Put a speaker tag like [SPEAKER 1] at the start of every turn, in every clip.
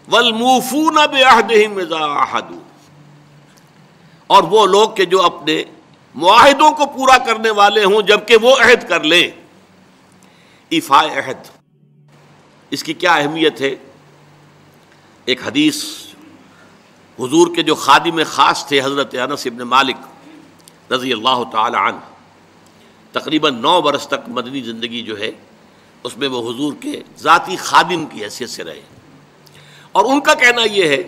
[SPEAKER 1] والموفون بعہدہم اذا عاہدوا، اور وہ لوگ کہ جو اپنے معاہدوں کو پورا کرنے والے ہوں جبکہ وہ عہد کر لیں۔ ایفاء عہد، اس کی کیا اہمیت ہے؟ ایک حدیث، حضور کے جو خادم خاص تھے حضرت انس بن مالک رضی اللہ تعالی عنہ، تقریباً 9 برس تک مدنی زندگی جو ہے اس میں وہ حضور کے ذاتی خادم کی حیثیت سے رہے، اور ان کا کہنا یہ ہے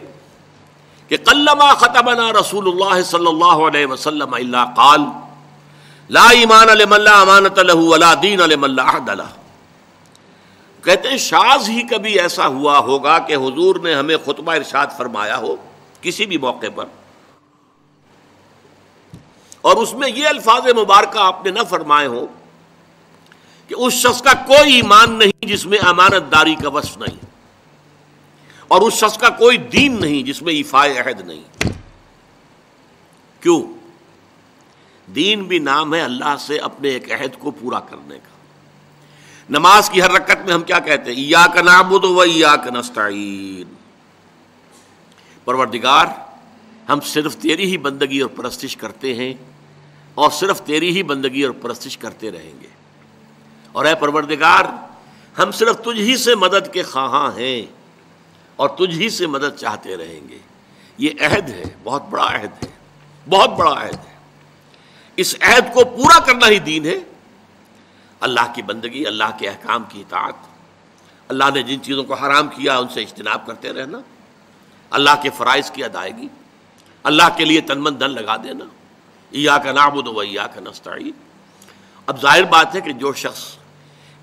[SPEAKER 1] کہ قلما خطبنا رسول اللہ صلی اللہ علیہ وسلم الا قال لا ایمان لمن لا امانۃ له ولا دین لمن لا عہد له۔ کہتے ہیں شاذ ہی کبھی ایسا ہوا ہوگا کہ حضور نے ہمیں خطبہ ارشاد فرمایا ہو کسی بھی موقع پر، اور اس میں یہ الفاظ مبارکہ آپ نے نہ فرمائے ہو کہ اس شخص کا کوئی ایمان نہیں جس میں امانت داری کا وصف نہیں، اور اس شخص کا کوئی دین نہیں جس میں ایفاء عہد نہیں۔ کیوں؟ دین بھی نام ہے اللہ سے اپنے ایک عہد کو پورا کرنے کا۔ نماز کی ہر رکعت میں ہم کیا کہتے ہیں؟ ایاک نعبد و ایاک نستعین، پروردگار ہم صرف تیری ہی بندگی اور پرستش کرتے ہیں، اور صرف تیری ہی بندگی اور پرستش کرتے رہیں گے، اور اے پروردگار ہم صرف تجھ ہی سے مدد کے خواہاں ہیں اور تجھ ہی سے مدد چاہتے رہیں گے۔ یہ عہد ہے، بہت بڑا عہد ہے، بہت بڑا عہد ہے۔ اس عہد کو پورا کرنا ہی دین ہے۔ اللہ کی بندگی، اللہ کے احکام کی اطاعت، اللہ نے جن چیزوں کو حرام کیا ان سے اجتناب کرتے رہنا، اللہ کے فرائض کی ادائیگی، اللہ کے لیے تن من دھن لگا دینا، ایاک نعبد و ایاک نستعین۔ اب ظاہر بات ہے کہ جو شخص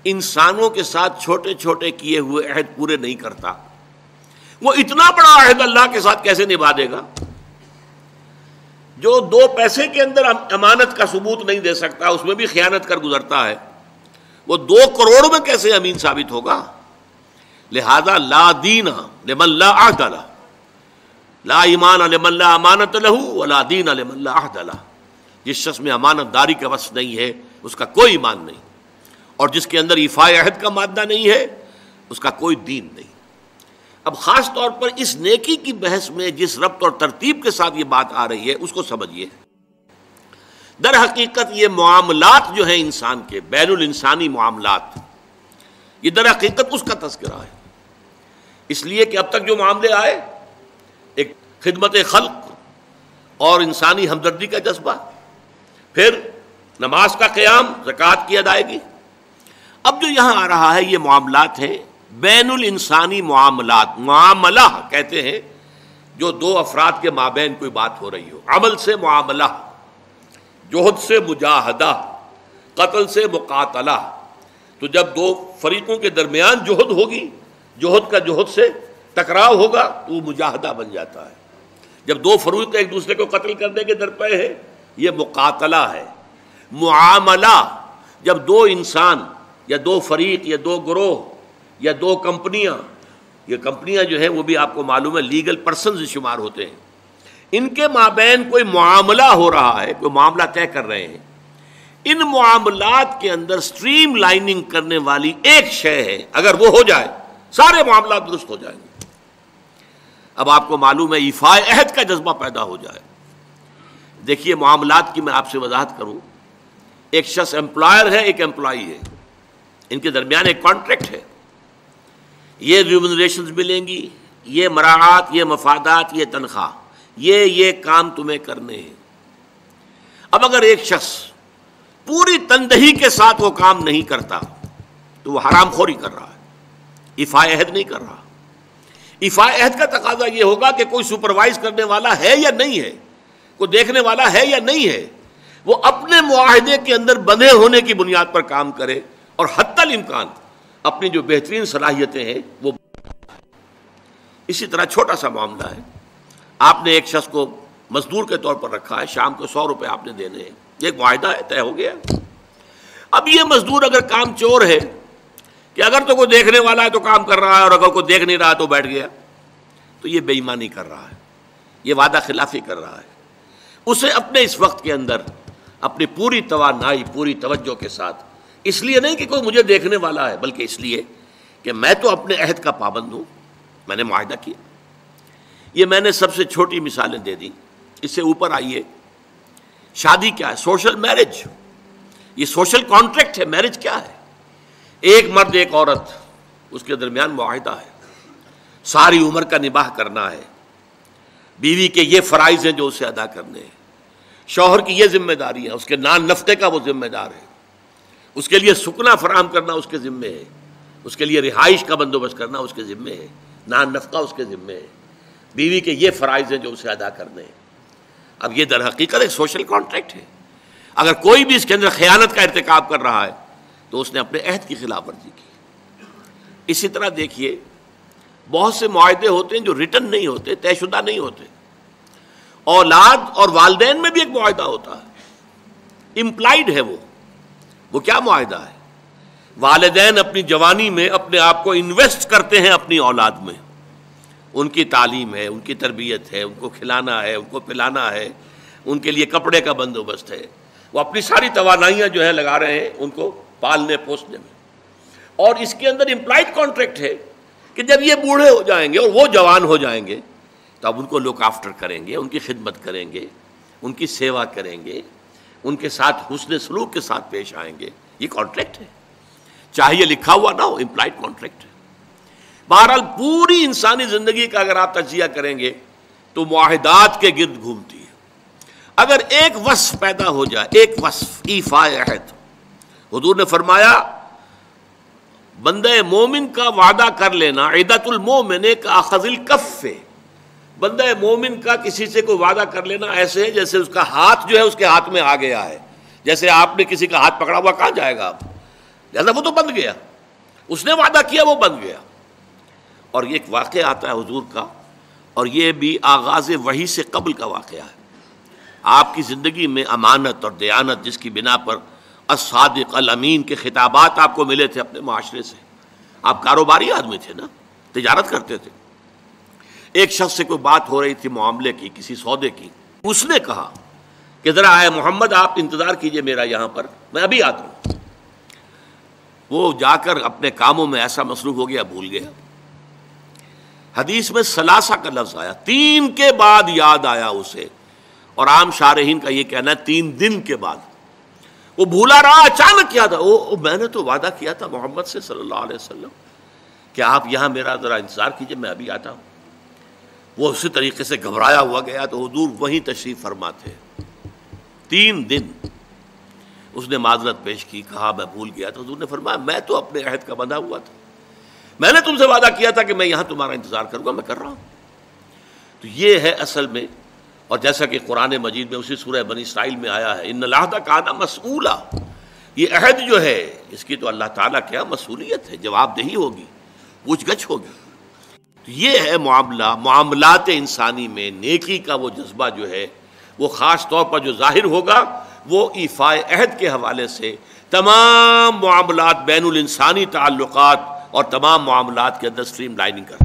[SPEAKER 1] انسانوں کے ساتھ چھوٹے چھوٹے کیے ہوئے عہد پورے نہیں کرتا، وہ اتنا بڑا عہد اللہ کے ساتھ کیسے نبھا دے گا؟ جو 2 پیسے کے اندر امانت کا ثبوت نہیں دے سکتا، اس میں بھی خیانت کر گزرتا ہے، وہ 2 کروڑ میں کیسے امین ثابت ہوگا؟ لہذا لا دین لمن لا عہد لہ، لا ایمان لمن لا امانت لہ ولا دین لمن لا عہد لہ۔ جس شخص میں امانت داری کا وصف نہیں ہے اس کا کوئی ایمان نہیں، اور جس کے اندر ایفاء عہد کا مادہ نہیں ہے اس کا کوئی دین نہیں۔ اب خاص طور پر اس نیکی کی بحث میں جس ربط اور ترتیب کے ساتھ یہ بات آ رہی ہے اس کو سمجھیے۔ در حقیقت یہ معاملات جو ہیں انسان کے، بین الانسانی معاملات، یہ در حقیقت اس کا تذکرہ ہے، اس لیے کہ اب تک جو معاملے آئے، ایک خدمت خلق اور انسانی ہمدردی کا جذبہ، پھر نماز کا قیام، زکوٰۃ کی ادائیگی۔ اب جو یہاں آ رہا ہے یہ معاملات ہیں بین الانسانی معاملات۔ معاملہ کہتے ہیں جو 2 افراد کے مابین کوئی بات ہو رہی ہو، عمل سے معاملہ، جوہد سے مجاہدہ، قتل سے مقاتلہ۔ تو جب 2 فریقوں کے درمیان جوہد ہوگی، جوہد کا جوہد سے ٹکراؤ ہوگا تو وہ مجاہدہ بن جاتا ہے۔ جب 2 فریق ایک دوسرے کو قتل کرنے کے درپے ہیں یہ مقاتلہ ہے۔ معاملہ جب 2 انسان یا 2 فریق یا 2 گروہ یا 2 کمپنیاں، یہ کمپنیاں جو ہیں وہ بھی آپ کو معلوم ہے لیگل پرسنز شمار ہوتے ہیں، ان کے مابین کوئی معاملہ ہو رہا ہے، کوئی معاملہ طے کر رہے ہیں، ان معاملات کے اندر سٹریم لائننگ کرنے والی ایک شے ہے، اگر وہ ہو جائے سارے معاملات درست ہو جائیں گے۔ اب آپ کو معلوم ہے ایفاء عہد کا جذبہ پیدا ہو جائے۔ دیکھیے معاملات کی میں آپ سے وضاحت کروں، ایک شخص امپلائر ہے، ایک امپلائی ہے، ان کے درمیان ایک کانٹریکٹ ہے، یہ ریمونریشنز ملیں گی، یہ مراعات، یہ مفادات، یہ تنخواہ، یہ کام تمہیں کرنے ہیں۔ اب اگر ایک شخص پوری تندہی کے ساتھ وہ کام نہیں کرتا تو وہ حرام خوری کر رہا ہے، ایفاء عہد نہیں کر رہا۔ ایفاء عہد کا تقاضا یہ ہوگا کہ کوئی سپروائز کرنے والا ہے یا نہیں ہے، کوئی دیکھنے والا ہے یا نہیں ہے، وہ اپنے معاہدے کے اندر بندھے ہونے کی بنیاد پر کام کرے، اور حتی الامکان اپنی جو بہترین صلاحیتیں ہیں وہ۔ اسی طرح چھوٹا سا معاملہ ہے، آپ نے ایک شخص کو مزدور کے طور پر رکھا ہے، شام کو 100 روپے آپ نے دینے ہیں، یہ ایک معاہدہ ہے، طے ہو گیا۔ اب یہ مزدور اگر کام چور ہے کہ اگر تو کوئی دیکھنے والا ہے تو کام کر رہا ہے، اور اگر کوئی دیکھ نہیں رہا تو بیٹھ گیا، تو یہ بے ایمانی کر رہا ہے، یہ وعدہ خلافی کر رہا ہے۔ اسے اپنے اس وقت کے اندر اپنی پوری توانائی، پوری توجہ کے ساتھ، اس لیے نہیں کہ کوئی مجھے دیکھنے والا ہے، بلکہ اس لیے کہ میں تو اپنے عہد کا پابند ہوں، میں نے معاہدہ کیا. یہ میں نے سب سے چھوٹی مثالیں دے دیں. اس سے اوپر آئیے. شادی کیا ہے؟ Social marriage. یہ سوشل کانٹریکٹ ہے. میرج کیا ہے؟ ایک مرد ایک عورت، اس کے درمیان معاہدہ ہے، ساری عمر کا نباہ کرنا ہے. بیوی کے یہ فرائض ہیں جو اسے ادا کرنے ہیں، شوہر کی یہ ذمہ داری ہے، اس کے نان نفقے کا وہ ذمہ دار ہے، اس کے لیے سکنا فراہم کرنا اس کے ذمے ہے، اس کے لیے رہائش کا بندوبست کرنا اس کے ذمے ہے، نان نفقہ اس کے ذمے ہے. بیوی کے یہ فرائض ہیں جو اسے ادا کرنے ہیں. اب یہ در حقیقت ایک سوشل کانٹریکٹ ہے. اگر کوئی بھی اس کے اندر خیانت کا ارتکاب کر رہا ہے تو اس نے اپنے عہد کی خلاف ورزی کی. اسی طرح دیکھیے بہت سے معاہدے ہوتے ہیں جو ریٹن نہیں ہوتے، طے شدہ نہیں ہوتے. اولاد اور والدین میں بھی ایک معاہدہ ہوتا ہے، امپلائڈ ہے. وہ کیا معاہدہ ہے؟ والدین اپنی جوانی میں اپنے آپ کو انویسٹ کرتے ہیں اپنی اولاد میں. ان کی تعلیم ہے، ان کی تربیت ہے، ان کو کھلانا ہے، ان کو پلانا ہے، ان کے لیے کپڑے کا بندوبست ہے. وہ اپنی ساری توانائیاں جو ہے لگا رہے ہیں ان کو پالنے پوسنے میں. اور اس کے اندر امپلائڈ کانٹریکٹ ہے کہ جب یہ بوڑھے ہو جائیں گے اور وہ جوان ہو جائیں گے تو اب ان کو لک آفٹر کریں گے، ان کی خدمت کریں گے، ان کی سیوا کریں گے، ان کے ساتھ حسن سلوک کے ساتھ پیش آئیں گے. یہ کانٹریکٹ ہے، چاہے یہ لکھا ہوا نہ ہو، امپلائڈ کانٹریکٹ ہے. بہرحال پوری انسانی زندگی کا اگر آپ تجزیہ کریں گے تو معاہدات کے گرد گھومتی ہے. اگر ایک وصف پیدا ہو جائے، ایک وصف ایفاء عہد، حضور نے فرمایا بندہ مومن کا وعدہ کر لینا عدت المومن کا اخذ الکف. بندہ مومن کا کسی سے کوئی وعدہ کر لینا ایسے ہے جیسے اس کا ہاتھ جو ہے اس کے ہاتھ میں آ گیا ہے. جیسے آپ نے کسی کا ہاتھ پکڑا ہوا، کہاں جائے گا آپ؟ لہذا وہ تو بند گیا، اس نے وعدہ کیا وہ بند گیا. اور یہ ایک واقعہ آتا ہے حضور کا، اور یہ بھی آغاز وحی سے قبل کا واقعہ ہے. آپ کی زندگی میں امانت اور دیانت جس کی بنا پر الصادق الامین کے خطابات آپ کو ملے تھے اپنے معاشرے سے. آپ کاروباری آدمی تھے نا، تجارت کرتے تھے. ایک شخص سے کوئی بات ہو رہی تھی معاملے کی، کسی سودے کی. اس نے کہا کہ ذرا آئے محمد آپ انتظار کیجئے میرا یہاں پر، میں ابھی آتا ہوں. وہ جا کر اپنے کاموں میں ایسا مصروف ہو گیا بھول گیا. حدیث میں ثلاثہ کا لفظ آیا، 3 کے بعد یاد آیا اسے، اور عام شارحین کا یہ کہنا ہے 3 دن کے بعد. وہ بھولا رہا، اچانک یاد آیا، میں نے تو وعدہ کیا تھا محمد سے صلی اللہ علیہ وسلم کہ آپ یہاں میرا ذرا انتظار کیجئے، میں ابھی آتا ہوں. وہ اسی طریقے سے گھبرایا ہوا گیا تو حضور وہیں تشریف فرما تھے. 3 دن اس نے معذرت پیش کی، کہا میں بھول گیا. تو حضور نے فرمایا میں تو اپنے عہد کا بندھا ہوا تھا، میں نے تم سے وعدہ کیا تھا کہ میں یہاں تمہارا انتظار کروں گا، میں کر رہا ہوں. تو یہ ہے اصل میں. اور جیسا کہ قرآن مجید میں اسی سورہ بنی اسرائیل میں آیا ہے ان العہد کان مسئولا، یہ عہد جو ہے اس کی تو اللہ تعالیٰ کیا مسئولیت ہے، جواب دہی ہوگی، پوچھ گچھ ہوگی. تو یہ ہے معاملات انسانی میں نیکی کا وہ جذبہ جو ہے وہ خاص طور پر جو ظاہر ہوگا وہ ایفاء عہد کے حوالے سے تمام معاملات بین الانسانی تعلقات اور تمام معاملات کے اندر سٹریم لائننگ کرتا ہے.